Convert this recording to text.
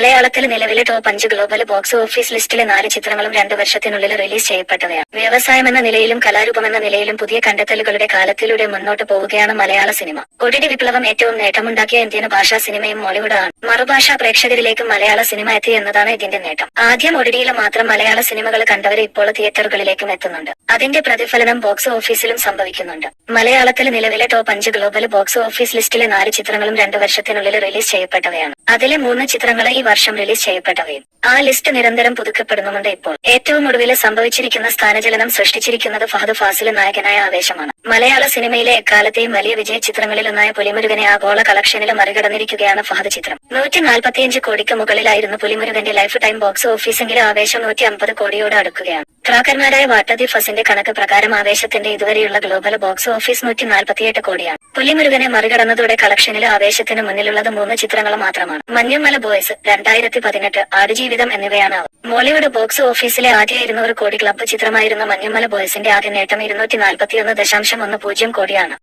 മലയാളത്തിൽ നിലവിലെ top 5 global box office ലിസ്റ്റിലെ 4 ചിത്രങ്ങളും 2 വർഷത്തിനുള്ളിൽ റിലീസ് ചെയ്യപ്പെട്ടവയാണ്. വ്യവസായമെന്ന നിലയിലും കലാരൂപമെന്ന നിലയിലും പുതിയ കണ്ടെത്തലുകളുടെ കാലത്തിലൂടെ മുന്നോട്ട് പോവുകയാണ് മലയാള സിനിമ. ഒടിടി വിപ്ലവം ഏറ്റവും നേട്ടമുണ്ടാക്കിയ ഇന്ത്യൻ ഭാഷാ സിനിമയും മോളിവുഡ് ആണ്. മറുഭാഷാ പ്രേക്ഷകരിലേക്കും മലയാള സിനിമ എത്തി എന്നതാണ് ഇതിന്റെ നേട്ടം. ആദ്യം ഒടിടിയിൽ മാത്രം മലയാള സിനിമകൾ കണ്ടവരെ ഇപ്പോൾ തിയേറ്ററുകളിലേക്കും എത്തുന്നുണ്ട്. അതിന്റെ പ്രതിഫലനം ബോക്സ് ഓഫീസിലും സംഭവിക്കുന്നുണ്ട്. മലയാളത്തിൽ നിലവിലെ ടോപ്പ് 5 ഗ്ലോബൽ ബോക്സ് ഓഫീസ് ലിസ്റ്റിലെ 4 ചിത്രങ്ങളും 2 വർഷത്തിനുള്ളിൽ റിലീസ് ചെയ്യപ്പെട്ടവയാണ്. അതിലെ 3 ചിത്രങ്ങൾ ഈ വർഷം റിലീസ് ചെയ്യപ്പെട്ടവയും. ആ ലിസ്റ്റ് നിരന്തരം പുതുക്കപ്പെടുന്നുമുണ്ട്. ഇപ്പോൾ ഏറ്റവും ഒടുവിൽ സംഭവിച്ചിരിക്കുന്ന സ്ഥാനചലനം സൃഷ്ടിച്ചിരിക്കുന്നത് ഫഹദ് ഫാസിൽ നായകനായ ആവേശമാണ്. മലയാള സിനിമയിലെ എക്കാലത്തെയും വലിയ വിജയ ചിത്രങ്ങളിലൊന്നായ പുലിമുരുകനെ ആഗോള കളക്ഷനിൽ മറികടന്നിരിക്കുകയാണ് ഫഹദ് ചിത്രം. 145 കോടിക്ക് മുകളിലായിരുന്നു പുലിമുരുകന്റെ ലൈഫ് ടൈം ബോക്സ് ഓഫീസെങ്കിലും ആവേശം 150 കോടിയോട് അടുക്കുകയാണ്. ക്രാക്കർമാരായ വാട്ട് ദി ഫസിന്റെ കണക്ക് പ്രകാരം ആവേശത്തിന്റെ ഇതുവരെയുള്ള ഗ്ലോബൽ ബോക്സ് ഓഫീസ് 148 കോടിയാണ്. പുലിമുരുകനെ മറികടന്നതോടെ കളക്ഷനിൽ ആവേശത്തിന് മുന്നിലുള്ളത് 3 ചിത്രങ്ങൾ മാത്രമാണ്. മഞ്ഞുമല ബോയ്സ്, 2018, ആടുജീവിതം എന്നിവയാണ് അവ. മോളിവുഡ് ബോക്സ് ഓഫീസിലെ ആദ്യ 200 കോടി ക്ലബ്ബ് ചിത്രമായിരുന്ന മഞ്ഞുമല ബോയ്സിന്റെ ആദ്യ നേട്ടം 241.10 കോടിയാണ്.